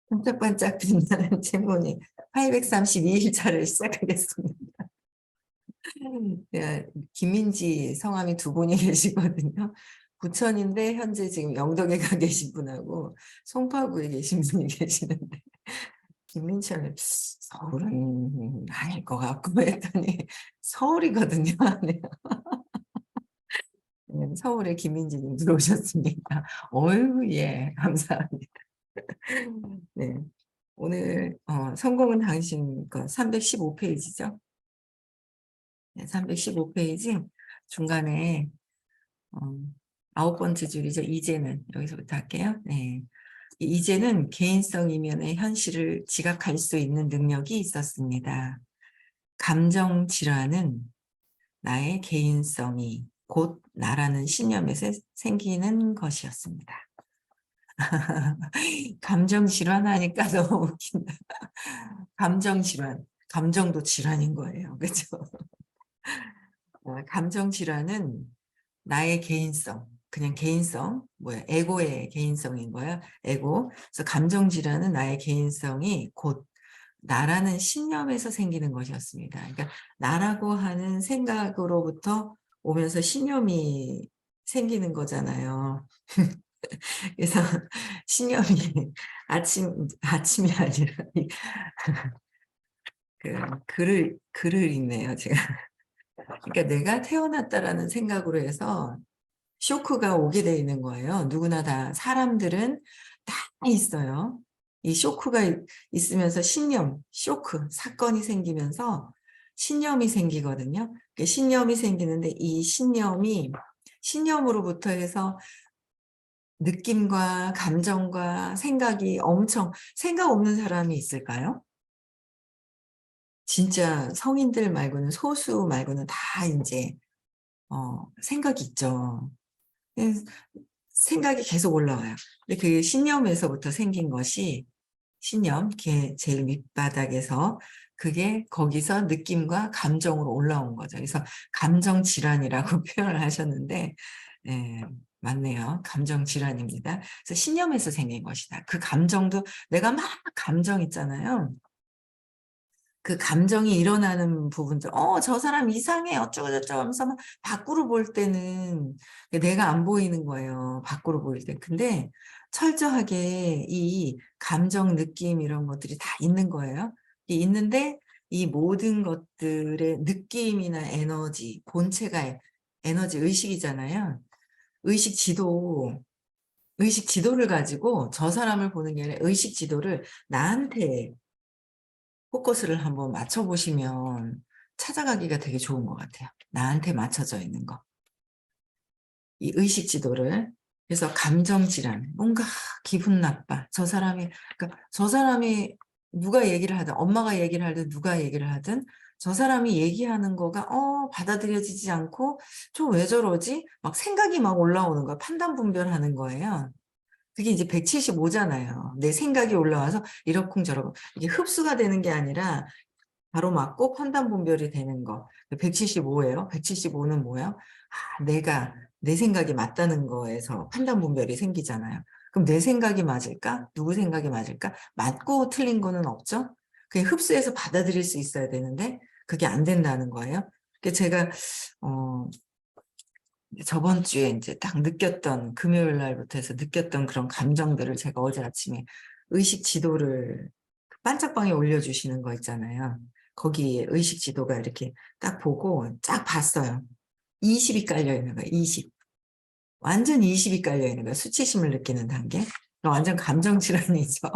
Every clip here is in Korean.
반짝반짝 빛나는 질문이 832일차를 시작하겠습니다. 예, 김민지 성함이 두 분이 계시거든요. 부천인데 현재 지금 영덕에 가 계신 분하고 송파구에 계신 분이 계시는데 김민철 서울은 아닐 것 같고 했더니 서울이거든요. 네. 네, 서울에 김민지님 들어오셨습니다. 어유 예, 감사합니다. 네, 오늘 성공은 당신 거 315페이지죠. 네, 315페이지 중간에 어, 아홉 번째 줄이죠. 이제는 여기서부터 할게요. 네, 이제는 개인성 이면의 현실을 지각할 수 있는 능력이 있었습니다. 감정 질환은 나의 개인성이 곧 나라는 신념에서 생기는 것이었습니다. 감정 질환 하니까 너무 웃긴다. 감정 질환, 감정도 질환인 거예요. 그렇죠? 감정 질환은 나의 개인성, 그냥 개인성, 뭐야, 에고의 개인성인 거야. 에고. 그래서 감정 질환은 나의 개인성이 곧 나라는 신념에서 생기는 것이었습니다. 그러니까 나라고 하는 생각으로부터 오면서 신념이 생기는 거잖아요. 그래서 신념이 아침이 아니라 그 글을 읽네요, 제가. 그러니까 내가 태어났다라는 생각으로 해서 쇼크가 오게 돼 있는 거예요. 누구나 다 사람들은 다 있어요. 이 쇼크가 있으면서 쇼크, 사건이 생기면서 신념이 생기거든요. 신념이 생기는데 이 신념으로부터 해서 느낌과 감정과 생각이 생각 없는 사람이 있을까요? 진짜 성인들 말고는 소수 말고는 다 이제 생각이 있죠. 생각이 계속 올라와요. 근데 그 신념에서부터 생긴 것이 신념, 제일 밑바닥에서 그게 거기서 느낌과 감정으로 올라온 거죠. 그래서 감정 질환이라고 표현을 하셨는데, 예, 맞네요. 감정 질환입니다. 그래서 신념에서 생긴 것이다. 그 감정도 내가 막 감정 있잖아요. 그 감정이 일어나는 부분들, 저 사람 이상해, 어쩌고저쩌고 하면서 막 밖으로 볼 때는 내가 안 보이는 거예요. 밖으로 보일 때. 근데 철저하게 이 감정, 느낌 이런 것들이 다 있는 거예요. 있는데 이 모든 것들의 느낌이나 에너지, 본체가 에너지 의식이잖아요. 의식 지도, 의식 지도를 가지고 저 사람을 보는 게 아니라 의식 지도를 나한테 포커스를 한번 맞춰보시면 찾아가기가 되게 좋은 것 같아요. 나한테 맞춰져 있는 거. 이 의식 지도를. 그래서 감정 질환, 뭔가 기분 나빠. 그러니까 저 사람이 누가 얘기를 하든, 엄마가 얘기를 하든, 누가 얘기를 하든, 저 사람이 얘기하는 거가, 받아들여지지 않고, 저 왜 저러지? 막 생각이 막 올라오는 거야. 판단 분별하는 거예요. 그게 이제 175잖아요. 내 생각이 올라와서 이러쿵저러쿵. 이게 흡수가 되는 게 아니라 바로 맞고 판단 분별이 되는 거. 175예요. 175는 뭐예요? 내가 내 생각이 맞다는 거에서 판단 분별이 생기잖아요. 그럼 내 생각이 맞을까? 누구 생각이 맞을까? 맞고 틀린 거는 없죠. 그냥 흡수해서 받아들일 수 있어야 되는데 그게 안 된다는 거예요. 제가 저번 주에 이제 딱 느꼈던 금요일 날부터 해서 느꼈던 그런 감정들을 제가 어제 아침에 의식 지도를 반짝방에 올려주시는 거 있잖아요. 거기에 의식 지도가 이렇게 딱 보고 쫙 봤어요. 20이 깔려 있는 거예요. 20. 완전 20이 깔려 있는 거예요. 수치심을 느끼는 단계. 완전 감정 질환이죠.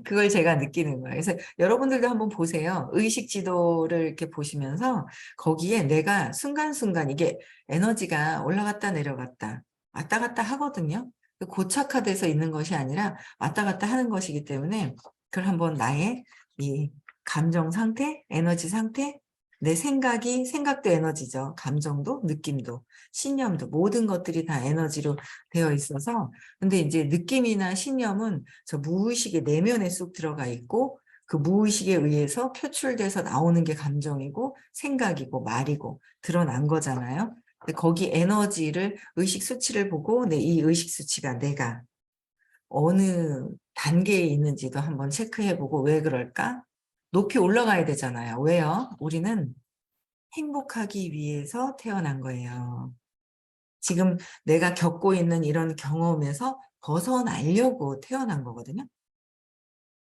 그걸 제가 느끼는 거예요. 그래서 여러분들도 한번 보세요. 의식 지도를 이렇게 보시면서 거기에 내가 순간순간 이게 에너지가 올라갔다 내려갔다 왔다 갔다 하거든요. 고착화돼서 있는 것이 아니라 왔다 갔다 하는 것이기 때문에 그걸 한번 나의 이 감정 상태, 에너지 상태, 내 생각도 에너지죠. 감정도, 느낌도, 신념도 모든 것들이 다 에너지로 되어 있어서 근데 이제 느낌이나 신념은 저 무의식의 내면에 쑥 들어가 있고 그 무의식에 의해서 표출돼서 나오는 게 감정이고 생각이고 말이고 드러난 거잖아요. 근데 거기 에너지를 의식 수치를 보고 이 의식 수치가 내가 어느 단계에 있는지도 한번 체크해보고 왜 그럴까? 높이 올라가야 되잖아요. 왜요? 우리는 행복하기 위해서 태어난 거예요. 지금 내가 겪고 있는 이런 경험에서 벗어나려고 태어난 거거든요.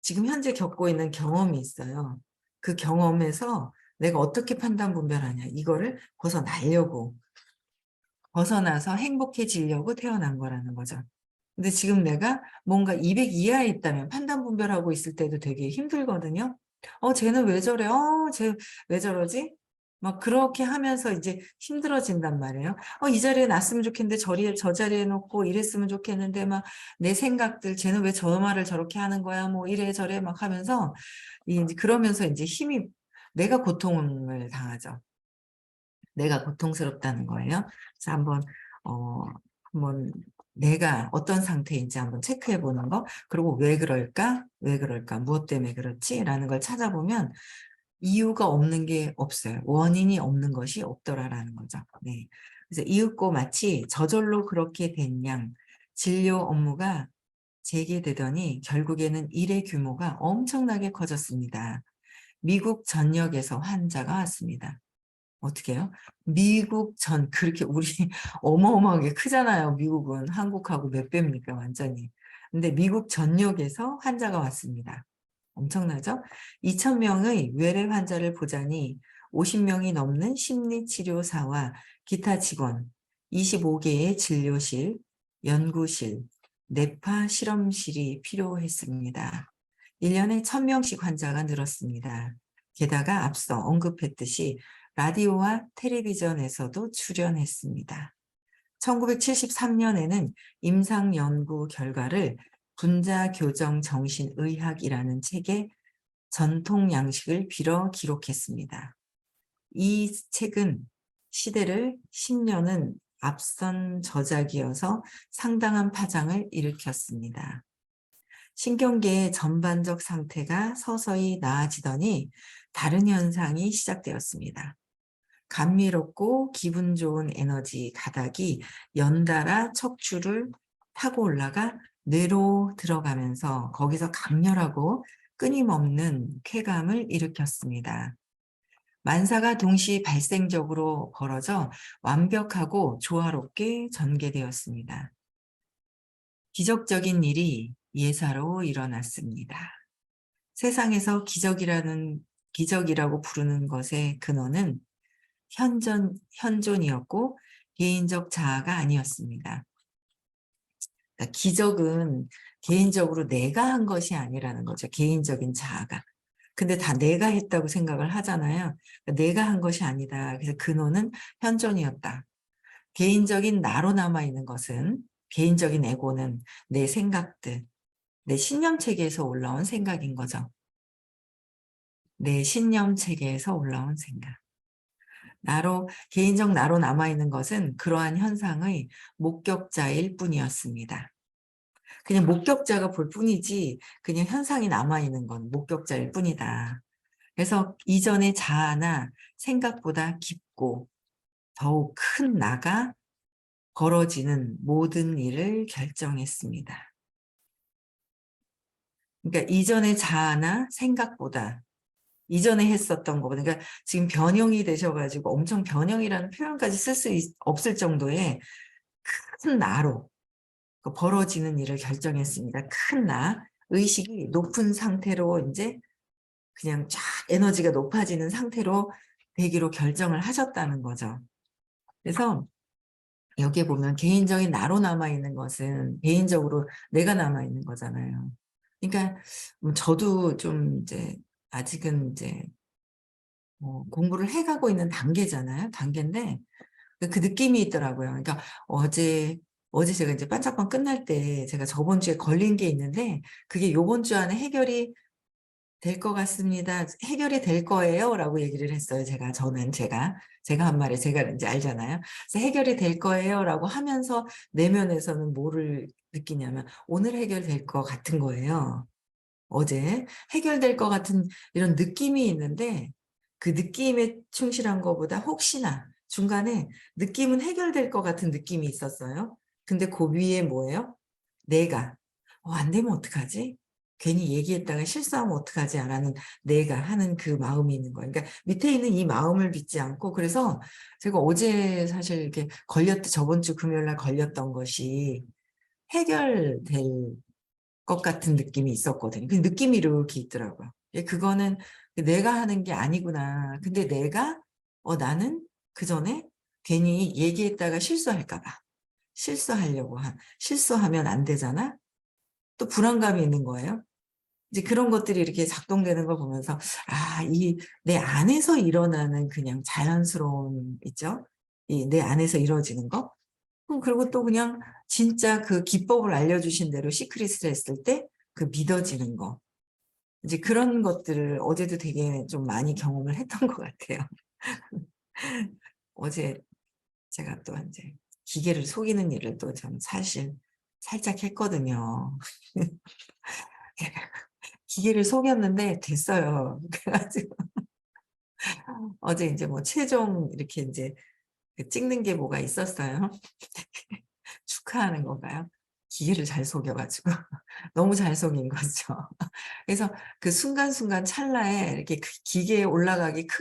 지금 현재 겪고 있는 경험이 있어요. 그 경험에서 내가 어떻게 판단 분별하냐. 이거를 벗어나려고, 벗어나서 행복해지려고 태어난 거라는 거죠. 근데 지금 내가 뭔가 200 이하에 있다면 판단 분별하고 있을 때도 되게 힘들거든요. 쟤는 왜 저래? 쟤 왜 저러지? 막 그렇게 하면서 이제 힘들어진단 말이에요. 이 자리에 놨으면 좋겠는데 저 자리에 놓고 이랬으면 좋겠는데 막 내 생각들, 쟤는 왜 저 말을 저렇게 하는 거야? 뭐 이래 저래 막 하면서 이제 그러면서 이제 힘이 내가 고통을 당하죠. 내가 고통스럽다는 거예요. 그래서 어, 한번 내가 어떤 상태인지 한번 체크해 보는 거, 그리고 왜 그럴까? 왜 그럴까? 무엇 때문에 그렇지? 라는 걸 찾아보면 이유가 없는 게 없어요. 원인이 없는 것이 없더라라는 거죠. 네. 그래서 이윽고 마치 저절로 그렇게 된 양, 진료 업무가 재개되더니 결국에는 일의 규모가 엄청나게 커졌습니다. 미국 전역에서 환자가 왔습니다. 어떻게 해요? 미국 그렇게 우리 어마어마하게 크잖아요. 미국은 한국하고 몇 배입니까, 완전히. 근데 미국 전역에서 환자가 왔습니다. 엄청나죠? 2,000명의 외래 환자를 보자니 50명이 넘는 심리치료사와 기타 직원, 25개의 진료실, 연구실, 뇌파 실험실이 필요했습니다. 1년에 1,000명씩 환자가 늘었습니다. 게다가 앞서 언급했듯이 라디오와 텔레비전에서도 출연했습니다. 1973년에는 임상 연구 결과를 분자교정정신의학이라는 책에 전통 양식을 빌어 기록했습니다. 이 책은 시대를 10년은 앞선 저작이어서 상당한 파장을 일으켰습니다. 신경계의 전반적 상태가 서서히 나아지더니 다른 현상이 시작되었습니다. 감미롭고 기분 좋은 에너지 가닥이 연달아 척추를 타고 올라가 뇌로 들어가면서 거기서 강렬하고 끊임없는 쾌감을 일으켰습니다. 만사가 동시 발생적으로 벌어져 완벽하고 조화롭게 전개되었습니다. 기적적인 일이 예사로 일어났습니다. 세상에서 기적이라고 부르는 것의 근원은 현존이었고 개인적 자아가 아니었습니다. 그러니까 기적은 개인적으로 내가 한 것이 아니라는 거죠. 개인적인 자아가. 근데 다 내가 했다고 생각을 하잖아요. 그러니까 내가 한 것이 아니다. 그래서 근원은 현존이었다. 개인적인 나로 남아있는 것은, 개인적인 에고는 내 생각들, 내 신념체계에서 올라온 생각인 거죠. 내 신념체계에서 올라온 생각. 개인적 나로 남아있는 것은 그러한 현상의 목격자일 뿐이었습니다. 그냥 목격자가 볼 뿐이지 그냥 현상이 남아있는 건 목격자일 뿐이다. 그래서 이전의 자아나 생각보다 깊고 더욱 큰 나가 벌어지는 모든 일을 결정했습니다. 그러니까 이전의 자아나 생각보다 이전에 했었던 거보다, 그러니까 지금 변형이 되셔가지고 엄청 변형이라는 표현까지 쓸 수 없을 정도의 큰 나로 벌어지는 일을 결정했습니다. 큰 나, 의식이 높은 상태로 이제 그냥 쫙 에너지가 높아지는 상태로 되기로 결정을 하셨다는 거죠. 그래서 여기에 보면 개인적인 나로 남아있는 것은 개인적으로 내가 남아있는 거잖아요. 그러니까 저도 좀 이제 아직은 이제 공부를 해가고 있는 단계인데 그 느낌이 있더라고요. 그러니까 어제 제가 이제 반짝반 끝날 때 제가 저번 주에 걸린 게 있는데 그게 요번 주 안에 해결이 될 것 같습니다. 해결이 될 거예요. 라고 얘기를 했어요. 제가 한 말에 제가 이제 알잖아요. 그래서 해결이 될 거예요. 라고 하면서 내면에서는 뭐를 느끼냐면 오늘 해결될 것 같은 거예요. 어제 해결될 것 같은 이런 느낌이 있는데 그 느낌에 충실한 것보다 혹시나 중간에 느낌은 해결될 것 같은 느낌이 있었어요. 근데 그 위에 뭐예요? 내가 안 되면 어떡하지? 괜히 얘기했다가 실수하면 어떡하지? 라는 내가 하는 그 마음이 있는 거예요. 그러니까 밑에 있는 이 마음을 믿지 않고, 그래서 제가 어제 사실 이렇게 저번 주 금요일 날 걸렸던 것이 해결될 것 같은 느낌이 있었거든요. 그 느낌이 이렇게 있더라고요. 그거는 내가 하는 게 아니구나. 근데 나는 그 전에 괜히 얘기했다가 실수할까 봐. 실수하면 안 되잖아? 또 불안감이 있는 거예요. 이제 그런 것들이 이렇게 작동되는 걸 보면서, 내 안에서 일어나는 그냥 자연스러운, 있죠? 내 안에서 이루어지는 거? 그리고 또 그냥 진짜 그 기법을 알려주신 대로 시크릿을 했을 때 그 믿어지는 거. 이제 그런 것들을 어제도 되게 좀 많이 경험을 했던 것 같아요. 어제 제가 또 이제 기계를 속이는 일을 또 좀 사실 살짝 했거든요. 기계를 속였는데 됐어요. 그래가지고 어제 이제 뭐 최종 이렇게 이제 찍는 게 뭐가 있었어요. 축하하는 건가요? 기계를 잘 속여가지고 너무 잘 속인 거죠. 그래서 그 순간순간 찰나에 이렇게 큰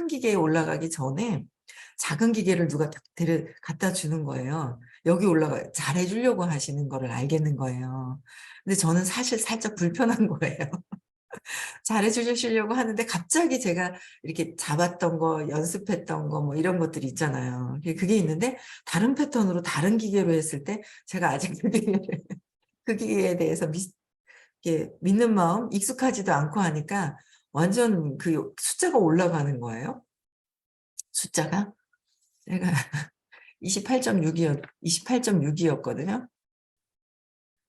기계에 올라가기 전에 작은 기계를 누가 갖다 주는 거예요. 여기 잘해주려고 하시는 거를 알겠는 거예요. 근데 저는 사실 살짝 불편한 거예요. 잘해주시려고 하는데 갑자기 제가 이렇게 잡았던 거, 연습했던 거, 뭐 이런 것들이 있잖아요. 그게 있는데 다른 패턴으로 다른 기계로 했을 때 제가 아직 그 기계에 대해서 믿는 마음, 익숙하지도 않고 하니까 완전 그 숫자가 올라가는 거예요. 숫자가. 제가 28.6이었거든요.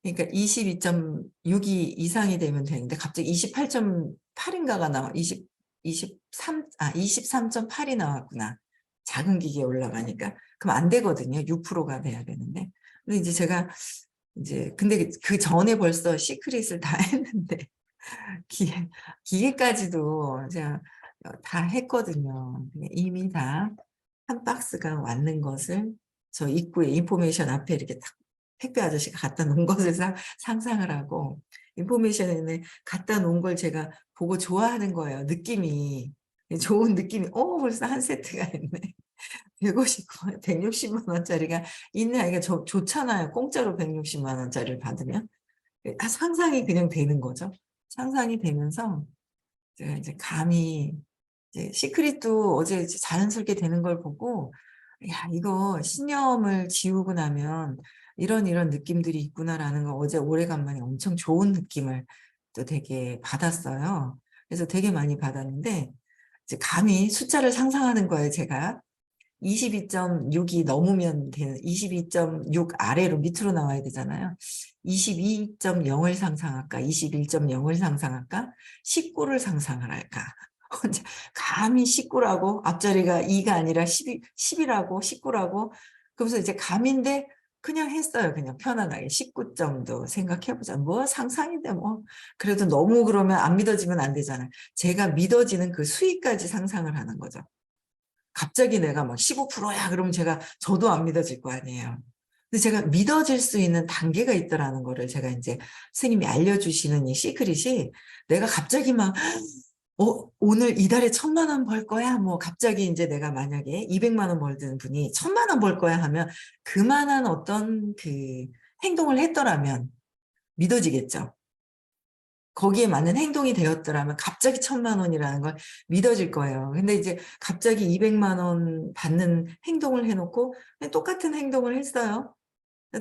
그러니까 22.6이 이상이 되면 되는데 갑자기 28.8인가가 나와. 23.8이 나왔구나. 작은 기계에 올라가니까. 그럼 안 되거든요. 6%가 돼야 되는데. 근데 이제 제가 근데 그 전에 벌써 시크릿을 다 했는데 기계까지도 제가 다 했거든요. 이미 다 한 박스가 왔는 것을 저 입구에 인포메이션 앞에 이렇게 딱 택배 아저씨가 갖다 놓은 것을 상상을 하고, 인포메이션에 갖다 놓은 걸 제가 보고 좋아하는 거예요. 느낌이. 좋은 느낌이, 벌써 한 세트가 있네. 150만, 160만 원짜리가 있네. 이게 좋잖아요. 공짜로 160만 원짜리를 받으면. 상상이 그냥 되는 거죠. 상상이 되면서 제가 이제 감히 이제 시크릿도 어제 이제 자연스럽게 되는 걸 보고, 야, 이거 신념을 지우고 나면 이런 느낌들이 있구나라는 걸 어제 오래간만에 엄청 좋은 느낌을 또 되게 받았어요. 그래서 되게 많이 받았는데, 이제 감히 숫자를 상상하는 거예요, 제가. 22.6이 넘으면 되는, 22.6 아래로 밑으로 나와야 되잖아요. 22.0을 상상할까? 21.0을 상상할까? 19를 상상을 할까? 혼자 감히 19라고, 앞자리가 2가 아니라 10이라고, 19라고. 그러면서 이제 감인데 그냥 했어요. 그냥 편안하게 19 정도 생각해보자. 뭐 상상인데 뭐. 그래도 너무 그러면 안 믿어지면 안 되잖아요. 제가 믿어지는 그 수위까지 상상을 하는 거죠. 갑자기 내가 막 15%야 그러면 저도 안 믿어질 거 아니에요. 근데 제가 믿어질 수 있는 단계가 있더라는 거를 제가 이제 선생님이 알려주시는 이 시크릿이, 내가 갑자기 막 오늘 이달에 1,000만 원 벌 거야. 뭐 갑자기 이제 내가 만약에 200만 원 벌던 분이 1,000만 원 벌 거야 하면 그만한 어떤 그 행동을 했더라면 믿어지겠죠. 거기에 맞는 행동이 되었더라면 갑자기 1,000만 원이라는 걸 믿어질 거예요. 근데 이제 갑자기 200만 원 받는 행동을 해놓고 그냥 똑같은 행동을 했어요.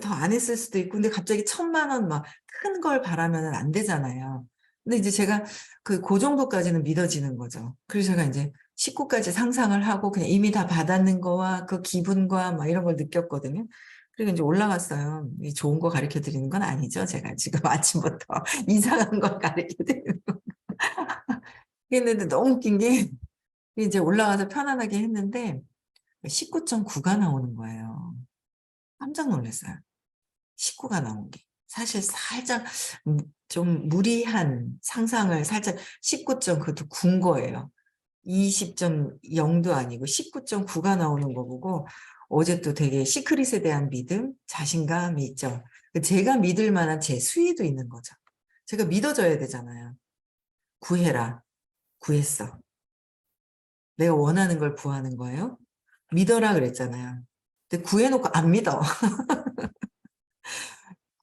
더 안 했을 수도 있고, 근데 갑자기 1,000만 원 막 큰 걸 바라면 안 되잖아요. 근데 이제 제가 그 정도까지는 믿어지는 거죠. 그래서 제가 이제 19까지 상상을 하고 그냥 이미 다 받았는 거와 그 기분과 막 이런 걸 느꼈거든요. 그리고 이제 올라갔어요. 이 좋은 거 가르쳐 드리는 건 아니죠. 제가 지금 아침부터 이상한 걸 가르쳐 드리는 거. 했는데 너무 웃긴 게 이제 올라가서 편안하게 했는데 19.9가 나오는 거예요. 깜짝 놀랐어요. 19가 나온 게. 사실 살짝 좀 무리한 상상을 살짝 19점 그것도 군 거예요. 20.0도 아니고 19.9가 나오는 거 보고 어제 또 되게 시크릿에 대한 믿음, 자신감이 있죠. 제가 믿을 만한 제 수위도 있는 거죠. 제가 믿어줘야 되잖아요. 구해라. 구했어. 내가 원하는 걸 구하는 거예요. 믿어라 그랬잖아요. 근데 구해놓고 안 믿어.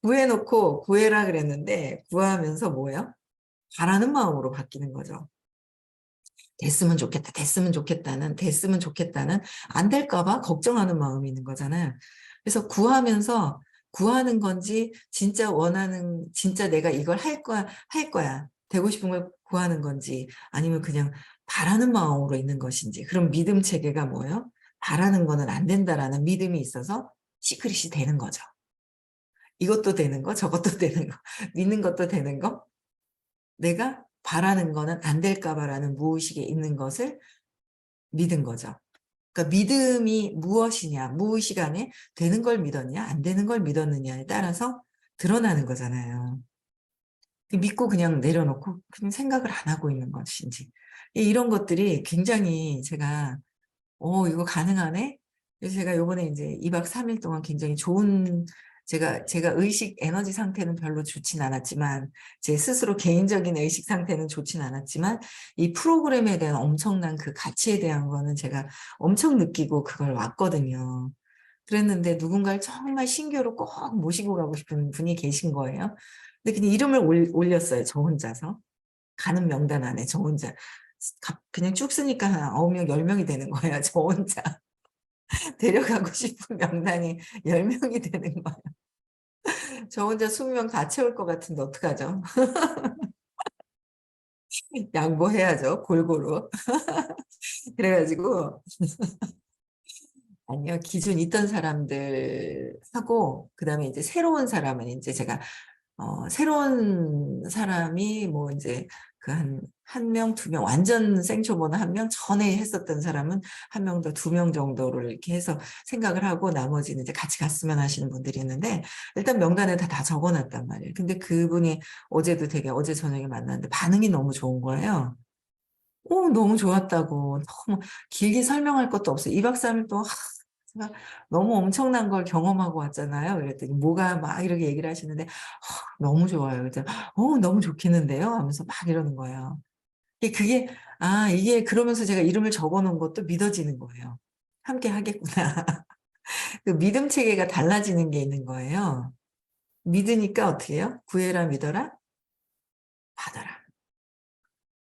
구해놓고 구해라 그랬는데 구하면서 뭐예요? 바라는 마음으로 바뀌는 거죠. 됐으면 좋겠다, 됐으면 좋겠다는 안 될까봐 걱정하는 마음이 있는 거잖아요. 그래서 구하면서 구하는 건지 진짜 원하는, 진짜 내가 이걸 할 거야. 되고 싶은 걸 구하는 건지 아니면 그냥 바라는 마음으로 있는 것인지. 그럼 믿음 체계가 뭐예요? 바라는 거는 안 된다라는 믿음이 있어서 시크릿이 되는 거죠. 이것도 되는 거, 저것도 되는 거, 믿는 것도 되는 거, 내가 바라는 거는 안 될까 봐라는 무의식에 있는 것을 믿은 거죠. 그러니까 믿음이 무엇이냐, 무의식 안에 되는 걸 믿었냐, 안 되는 걸 믿었느냐에 따라서 드러나는 거잖아요. 믿고 그냥 내려놓고 그냥 생각을 안 하고 있는 것인지. 이런 것들이 굉장히 제가 이거 가능하네? 그래서 제가 요번에 이제 2박 3일 동안 굉장히 좋은, 제가 의식 에너지 상태는 별로 좋진 않았지만, 제 스스로 개인적인 의식 상태는 좋진 않았지만, 이 프로그램에 대한 엄청난 그 가치에 대한 거는 제가 엄청 느끼고 그걸 왔거든요. 그랬는데 누군가를 정말 신규로 꼭 모시고 가고 싶은 분이 계신 거예요. 근데 그냥 이름을 올렸어요. 저 혼자서. 가는 명단 안에 저 혼자. 그냥 쭉 쓰니까 한 9명, 10명이 되는 거예요. 저 혼자. 데려가고 싶은 명단이 10명이 되는 거예요. 저 혼자 20명 다 채울 것 같은데 어떡하죠? 양보해야죠. 골고루. 그래가지고 아니요. 기존 있던 사람들하고 그다음에 이제 새로운 사람은 이제 제가 새로운 사람이 뭐 이제 그 한 명, 두 명, 완전 생초보는 한 명, 전에 했었던 사람은 한 명 더, 두 명 정도를 이렇게 해서 생각을 하고 나머지는 이제 같이 갔으면 하시는 분들이 있는데 일단 명단에 다 적어놨단 말이에요. 근데 그분이 어제도 되게 어제 저녁에 만났는데 반응이 너무 좋은 거예요. 너무 좋았다고. 너무 길게 설명할 것도 없어요. 2박 3일 동안 제가 너무 엄청난 걸 경험하고 왔잖아요. 그랬더니 뭐가 막 이렇게 얘기를 하시는데 너무 좋아요. 그래서 너무 좋겠는데요 하면서 막 이러는 거예요. 이게 그러면서 제가 이름을 적어 놓은 것도 믿어지는 거예요. 함께 하겠구나. 그 믿음 체계가 달라지는 게 있는 거예요. 믿으니까 어떻게 해요? 구해라 믿어라 받아라.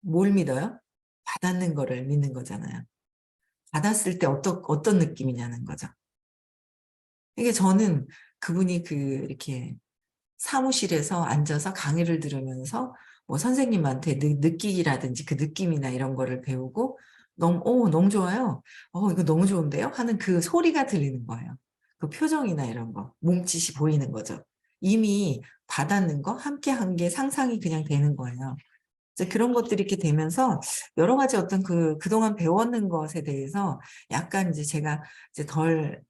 뭘 믿어요? 받았는 거를 믿는 거잖아요. 받았을 때 어떤 느낌이냐는 거죠. 이게 저는 그분이 이렇게 사무실에서 앉아서 강의를 들으면서 뭐 선생님한테 느끼기라든지 그 느낌이나 이런 거를 배우고 너무 좋아요. 이거 너무 좋은데요? 하는 그 소리가 들리는 거예요. 그 표정이나 이런 거, 몸짓이 보이는 거죠. 이미 받았는 거, 함께 한 게 상상이 그냥 되는 거예요. 이제 그런 것들이 이렇게 되면서 여러 가지 어떤 그동안 배웠는 것에 대해서 약간 이제 제가 이제 덜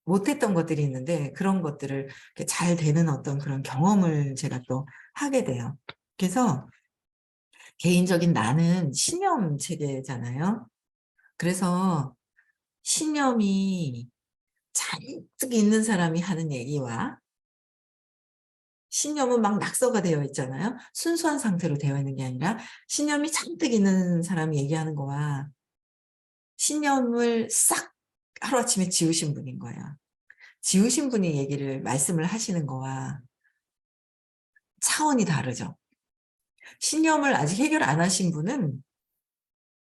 못했던 것들이 있는데 그런 것들을 이렇게 잘 되는 어떤 그런 경험을 제가 또 하게 돼요. 그래서 개인적인 나는 신념 체계잖아요. 그래서 신념이 잔뜩 있는 사람이 하는 얘기와 신념은 막 낙서가 되어 있잖아요. 순수한 상태로 되어 있는 게 아니라 신념이 잔뜩 있는 사람이 얘기하는 거와 신념을 싹 하루아침에 지우신 분인 거예요. 지우신 분이 말씀을 하시는 거와 차원이 다르죠. 신념을 아직 해결 안 하신 분은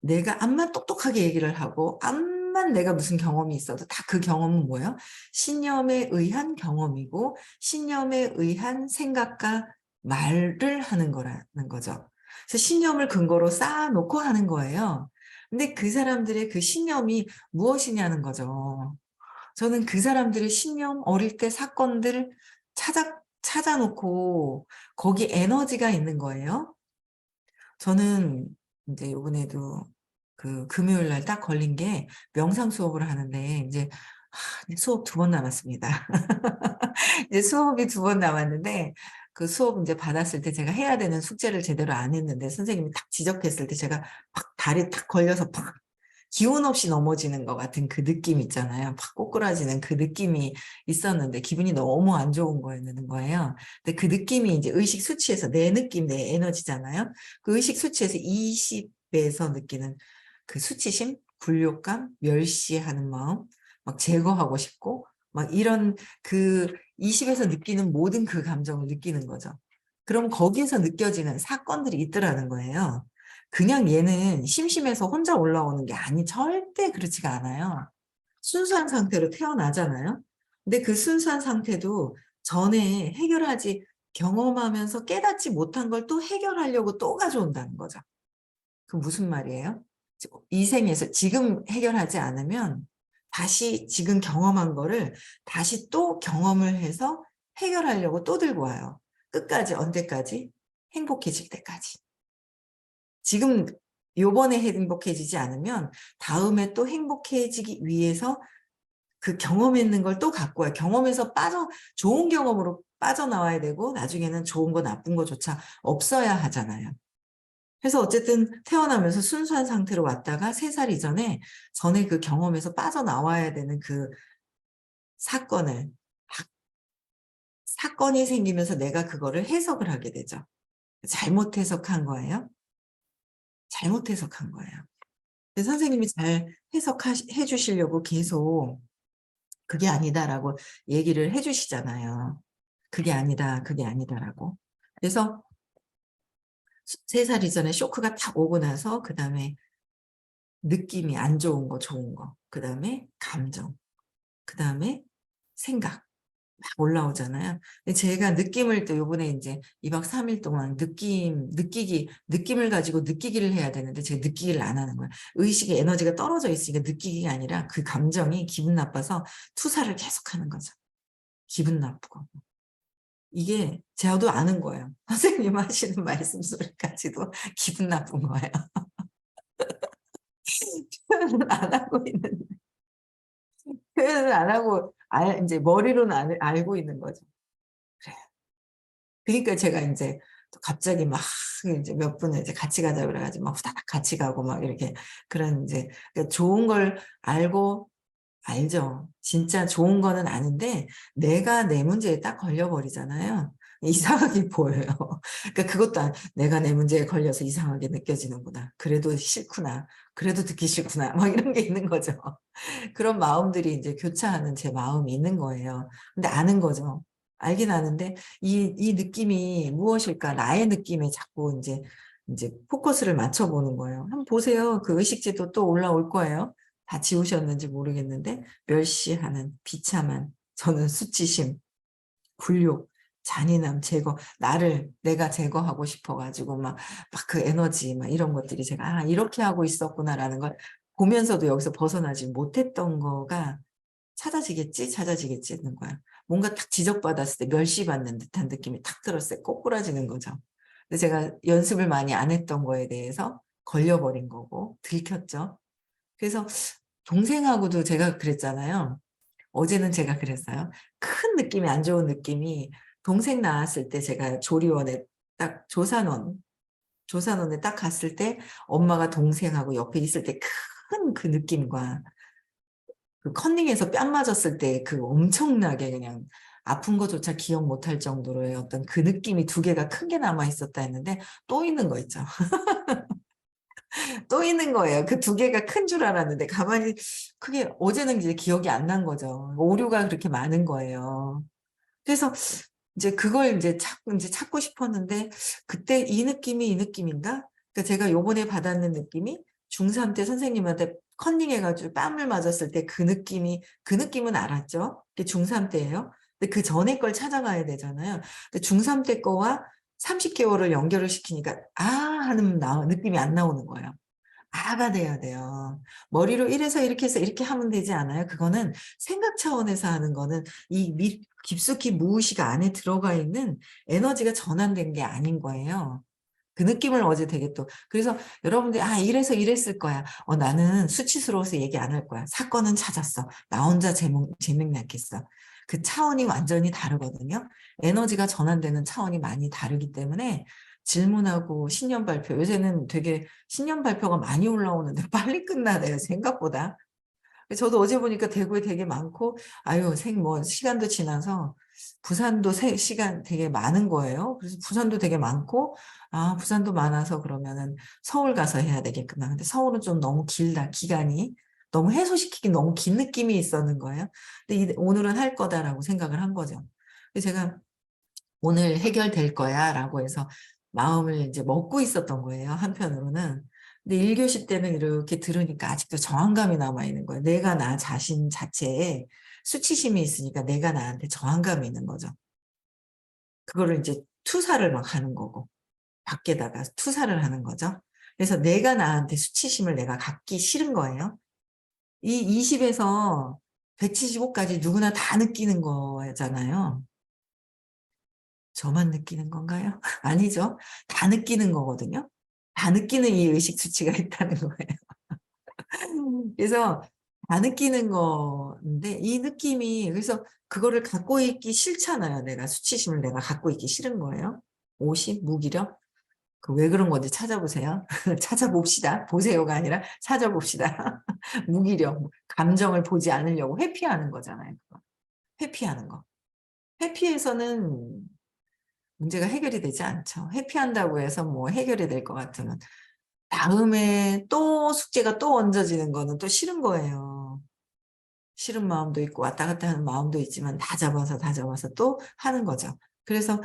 내가 암만 똑똑하게 얘기를 하고 암만 내가 무슨 경험이 있어도 다 그 경험은 뭐예요? 신념에 의한 경험이고 신념에 의한 생각과 말을 하는 거라는 거죠. 그래서 신념을 근거로 쌓아놓고 하는 거예요. 근데 그 사람들의 그 신념이 무엇이냐는 거죠. 저는 그 사람들의 신념, 어릴 때 사건들 찾아놓고 거기 에너지가 있는 거예요. 저는 이제 요번에도 금요일 날 딱 걸린 게 명상 수업을 하는데 이제 수업 2번 남았습니다. 이제 수업이 2번 남았는데 그 수업 이제 받았을 때 제가 해야 되는 숙제를 제대로 안 했는데 선생님이 딱 지적했을 때 제가 막 발이 탁 걸려서 팍 기운 없이 넘어지는 것 같은 그 느낌 있잖아요. 팍 꼬꾸라지는 그 느낌이 있었는데 기분이 너무 안 좋은 거예요. 근데 그 느낌이 이제 의식 수치에서 내 느낌, 내 에너지잖아요. 그 의식 수치에서 20에서 느끼는 그 수치심, 굴욕감, 멸시하는 마음, 막 제거하고 싶고 막 이런 그 20에서 느끼는 모든 그 감정을 느끼는 거죠. 그럼 거기에서 느껴지는 사건들이 있더라는 거예요. 그냥 얘는 심심해서 혼자 올라오는 게 절대 그렇지가 않아요. 순수한 상태로 태어나잖아요. 근데 그 순수한 상태도 전에 경험하면서 깨닫지 못한 걸 또 해결하려고 또 가져온다는 거죠. 그 무슨 말이에요? 이 생에서 지금 해결하지 않으면 다시 지금 경험한 거를 다시 또 경험을 해서 해결하려고 또 들고 와요. 끝까지 언제까지? 행복해질 때까지. 지금 요번에 행복해지지 않으면 다음에 또 행복해지기 위해서 그 경험했는 걸 또 갖고 와요. 경험에서 좋은 경험으로 빠져나와야 되고 나중에는 좋은 거 나쁜 거조차 없어야 하잖아요. 그래서 어쨌든 태어나면서 순수한 상태로 왔다가 3살 이전에 전에 그 경험에서 빠져나와야 되는 그 사건을 사건이 생기면서 내가 그거를 해석을 하게 되죠. 잘못 해석한 거예요. 잘못 해석한 거예요. 선생님이 잘 해석해 주시려고 계속 그게 아니다라고 얘기를 해 주시잖아요. 그게 아니다, 그게 아니다라고. 그래서 3살 이전에 쇼크가 탁 오고 나서 그다음에 느낌이 안 좋은 거, 좋은 거, 그다음에 감정, 그다음에 생각 막 올라오잖아요. 근데 제가 느낌을 또 요번에 인제 2 박 3일 동안 느낌을 가지고 느끼기를 해야 되는데 제가 느끼기를 안 하는 거예요. 의식의 에너지가 떨어져 있으니까 느끼기가 아니라 그 감정이 기분 나빠서 투사를 계속하는 거죠. 기분 나쁘고. 이게 저도 아는 거예요. 선생님 하시는 말씀 소리까지도 기분 나쁜 거예요. 표현을 안 하고 있는데 표현을 안 하고 인제 머리로는 알고 있는 거죠. 그래요. 그러니까 제가 인제 또 갑자기 막 인제 몇 분을 이제 같이 가자고 그래 가지고 막 후다닥 같이 가고 막 이렇게 그런 인제 그러니까 좋은 걸 알죠. 진짜 좋은 거는 아는데 내가 내 문제에 딱 걸려 버리잖아요. 이상하게 보여요. 그러니까 그것도 '내가 내 문제에 걸려서 이상하게 느껴지는구나. 그래도 싫구나. 그래도 듣기 싫구나.' 막 이런 게 있는 거죠. 그런 마음들이 인제 교차하는 제 마음이 있는 거예요. 근데 아는 거죠. 알긴 아는데 이 느낌이 무엇일까? 나의 느낌에 자꾸 인제 포커스를 맞춰 보는 거예요. 한번 보세요. 그 의식지도 또 올라올 거예요. 다 지우셨는지 모르겠는데 멸시하는, 비참한, 저는 수치심, 굴욕, 잔인함 제거 내가 제거하고 싶어 가지고 막 그 에너지 막 이런 것들이 제가 '아 이렇게 하고 있었구나.'라는 걸 보면서도 여기서 벗어나지 못했던 거가 찾아지겠지 하는 거야. 뭔가 딱 지적받았을 때 멸시받는 듯한 느낌이 탁 들었을 때 꼬꾸라지는 거죠. 근데 제가 연습을 많이 안 했던 거에 대해서 걸려 버린 거고 들켰죠. 그래서 동생하고도 제가 그랬잖아요. 어제는 제가 그랬어요. 큰 느낌이 안 좋은 느낌이 동생 낳았을 때 제가 조리원에 딱 조산원에 딱 갔을 때 엄마가 동생하고 옆에 있을 때 큰 그 느낌과 그 컨닝해서 뺨 맞았을 때 그 엄청나게 그냥 아픈 거조차 기억 못할 정도로의 어떤 그 느낌이 2개가 큰 게 남아 있었다 했는데 또 있는 거 있죠. 또 있는 거예요. 그 2개가 큰 줄 알았는데 가만히 그게 어제는 이제 기억이 안 난 거죠. 오류가 그렇게 많은 거예요. 그래서 이제 그걸 인제 찾고 싶었는데 그때 이 느낌인가? 그러니까 제가 요번에 받았는 느낌이 중3 때 선생님한테 컨닝해 가지고 뺨을 맞았을 때 그 느낌은 알았죠. 그게 중3 때예요. 근데 그전에 걸 찾아가야 되잖아요. 근데 중3 때 거와 30 개월을 연결을 시키니까 '아.' 하는 느낌이 안 나오는 거예요. 아가 돼야 돼요. 머리로 이래서 이렇게 해서 이렇게 하면 되지 않아요? 그거는 생각 차원에서 하는 거는 이 깊숙이 무의식 안에 들어가 있는 에너지가 전환된 게 아닌 거예요. 그 느낌을 어제 되게 또 그래서 여러분들이 '아 이래서 이랬을 거야. 나는 수치스러워서 얘기 안 할 거야. 사건은 찾았어. 나 혼자 재명약했어.' 그 차원이 완전히 다르거든요. 에너지가 전환되는 차원이 많이 다르기 때문에 질문하고 신년 발표 요새는 되게 신년 발표가 많이 올라오는데 빨리 끝나네요, 생각보다. 저도 어제 보니까 대구에 되게 많고 아유 뭐 시간도 지나서 부산도 시간 되게 많은 거예요. 그래서 부산도 되게 많고 아 부산도 많아서 그러면은 서울 가서 해야 되겠구나. 근데 서울은 좀 너무 길다. 기간이 너무 해소시키기 너무 긴 느낌이 있었는 거예요. 근데 오늘은 할 거다라고 생각을 한 거죠. 그래서 제가 오늘 해결될 거야라고 해서 마음을 이제 먹고 있었던 거예요, 한편으로는. 근데 1교시 때는 이렇게 들으니까 아직도 저항감이 남아 있는 거예요. 내가 나 자신 자체에 수치심이 있으니까 내가 나한테 저항감이 있는 거죠. 그거를 이제 투사를 막 하는 거고 밖에다가 투사를 하는 거죠. 그래서 내가 나한테 수치심을 내가 갖기 싫은 거예요. 이 20에서 175까지 누구나 다 느끼는 거잖아요. 저만 느끼는 건가요? 아니죠. 다 느끼는 거거든요. 다 느끼는 이 의식 수치가 있다는 거예요. 그래서 다 느끼는 건데 이 느낌이 그래서 그거를 갖고 있기 싫잖아요. 내가 수치심을 내가 갖고 있기 싫은 거예요. 50 무기력 그 왜 그런 건지 찾아보세요. 찾아봅시다. 보세요가 아니라 찾아봅시다. 무기력 감정을 보지 않으려고 회피하는 거잖아요. 그거. 회피하는 거. 회피해서는 문제가 해결이 되지 않죠. 회피한다고 해서 뭐 해결이 될 것 같으면 다음에 또 숙제가 또 얹어지는 거는 또 싫은 거예요. 싫은 마음도 있고 왔다 갔다 하는 마음도 있지만 다 잡아서 또 하는 거죠. 그래서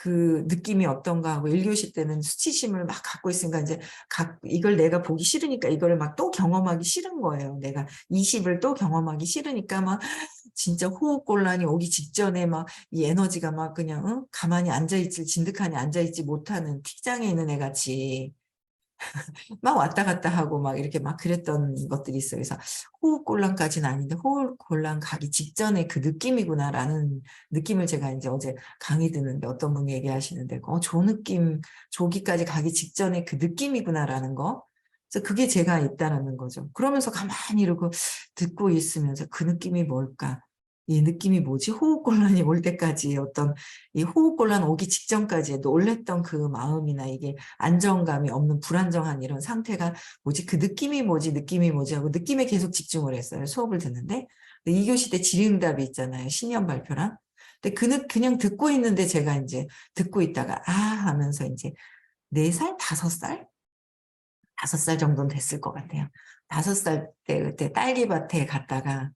그 느낌이 어떤가 하고 1교시 때는 수치심을 막 갖고 있으니까 이제 이걸 내가 보기 싫으니까 이걸 막 또 경험하기 싫은 거예요. 내가 20을 또 경험하기 싫으니까 막 진짜 호흡곤란이 오기 직전에 막 이 에너지가 막 그냥 가만히 앉아있지 진득하니 앉아있지 못하는 틱장에 있는 애 같이 막 왔다 갔다 하고 막 이렇게 막 그랬던 것들이 있어요. 그래서 호흡곤란까지는 아닌데 호흡곤란 가기 직전에 그 느낌이구나라는 느낌을 제가 이제 어제 강의 듣는데 어떤 분이 얘기하시는데 저 느낌 조기까지 가기 직전에 그 느낌이구나라는 거. 그래서 그게 제가 있다는 거죠. 그러면서 가만히 이러고 듣고 있으면서 그 느낌이 뭘까? 이 느낌이 뭐지? 호흡곤란이 올 때까지 어떤 이 호흡곤란 오기 직전까지 놀랬던 그 마음이나 이게 안정감이 없는 불안정한 이런 상태가 뭐지? 그 느낌이 뭐지? 느낌이 뭐지? 하고 느낌에 계속 집중을 했어요. 수업을 듣는데. 2교시 때 질의응답이 있잖아요. 신년 발표랑. 근데 그냥 듣고 있는데 제가 이제 듣고 있다가 하면서 이제 4살? 5살? 5살 정도는 됐을 것 같아요. 5살 때 그때 딸기밭에 갔다가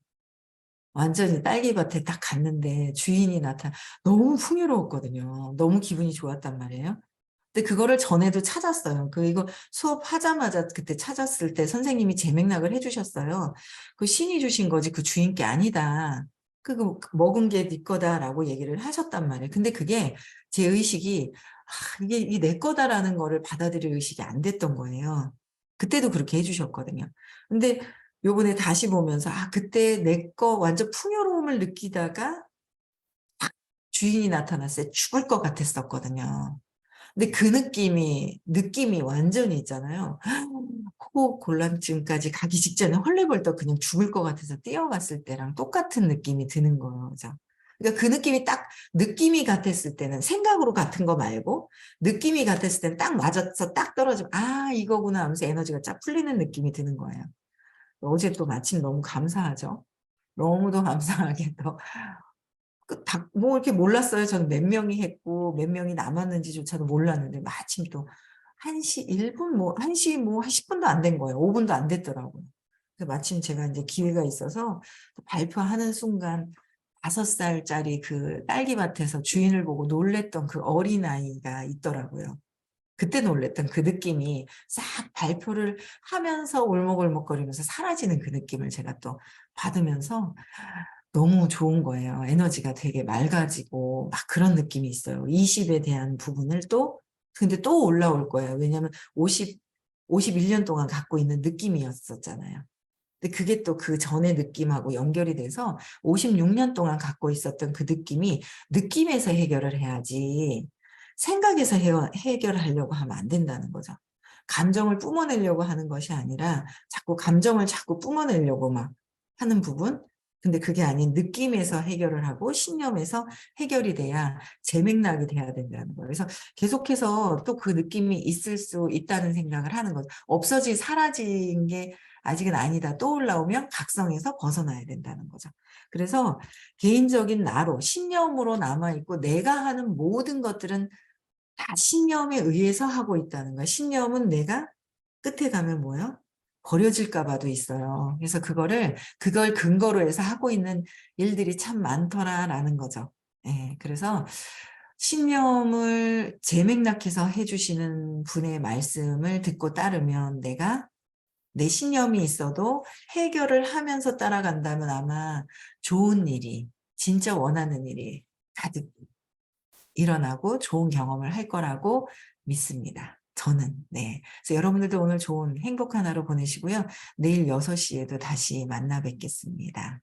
완전히 딸기밭에 딱 갔는데 주인이 너무 풍요로웠거든요. 너무 기분이 좋았단 말이에요. 근데 그거를 전에도 찾았어요. 이거 수업하자마자 그때 찾았을 때 선생님이 재맥락을 해주셨어요. 그 신이 주신 거지 그 주인 게 아니다. 그거 먹은 게 네 거다라고 얘기를 하셨단 말이에요. 근데 그게 제 의식이 이게 내 거다라는 거를 받아들일 의식이 안 됐던 거예요. 그때도 그렇게 해주셨거든요. 근데 요번에 다시 보면서 그때 내 거 완전 풍요로움을 느끼다가 주인이 나타났을 때 죽을 것 같았었거든요. 근데 그 느낌이 완전히 있잖아요. 호흡 곤란증까지 가기 직전에 헐레벌떡 그냥 죽을 것 같아서 뛰어갔을 때랑 똑같은 느낌이 드는 거죠. 그러니까 그 느낌이 딱 느낌이 같았을 때는 생각으로 같은 거 말고 느낌이 같았을 때는 딱 맞아서 딱 떨어지면 이거구나 하면서 에너지가 쫙 풀리는 느낌이 드는 거예요. 어제 또 마침 너무 감사하죠. 너무도 감사하게 또 뭐 이렇게 몰랐어요. 저는 몇 명이 했고 몇 명이 남았는지조차도 몰랐는데 마침 또 1시 1분 뭐 1시 뭐 10분도 안 된 거예요. 5분도 안 됐더라고요. 그래서 마침 제가 이제 기회가 있어서 발표하는 순간 5살짜리 그 딸기밭에서 주인을 보고 놀랬던 그 어린아이가 있더라고요. 그때 놀랬던 그 느낌이 싹 발표를 하면서 울먹울먹거리면서 사라지는 그 느낌을 제가 또 받으면서 너무 좋은 거예요. 에너지가 되게 맑아지고 막 그런 느낌이 있어요. 20에 대한 부분을 근데 또 올라올 거예요. 왜냐하면 51년 동안 갖고 있는 느낌이었었잖아요. 근데 그게 또 그 전의 느낌하고 연결이 돼서 56년 동안 갖고 있었던 그 느낌이 느낌에서 해결을 해야지 생각에서 해결하려고 하면 안 된다는 거죠. 감정을 뿜어내려고 하는 것이 아니라 자꾸 감정을 자꾸 뿜어내려고 막 하는 부분 근데 그게 아닌 느낌에서 해결을 하고 신념에서 해결이 돼야 재맥락이 돼야 된다는 거예요. 그래서 계속해서 또 그 느낌이 있을 수 있다는 생각을 하는 거죠. 없어지 사라진 게 아직은 아니다. 또 올라오면 각성해서 벗어나야 된다는 거죠. 그래서 개인적인 나로 신념으로 남아있고 내가 하는 모든 것들은 다 신념에 의해서 하고 있다는 거예요. 신념은 내가 끝에 가면 뭐예요? 버려질까 봐도 있어요. 그래서 그걸 근거로 해서 하고 있는 일들이 참 많더라라는 거죠. 예, 그래서 신념을 재맥락해서 해주시는 분의 말씀을 듣고 따르면 내가 내 신념이 있어도 해결을 하면서 따라간다면 아마 좋은 일이, 진짜 원하는 일이 가득 일어나고 좋은 경험을 할 거라고 믿습니다. 저는. 네. 그래서 여러분들도 오늘 좋은 행복한 하루 보내시고요. 내일 6시에도 다시 만나 뵙겠습니다.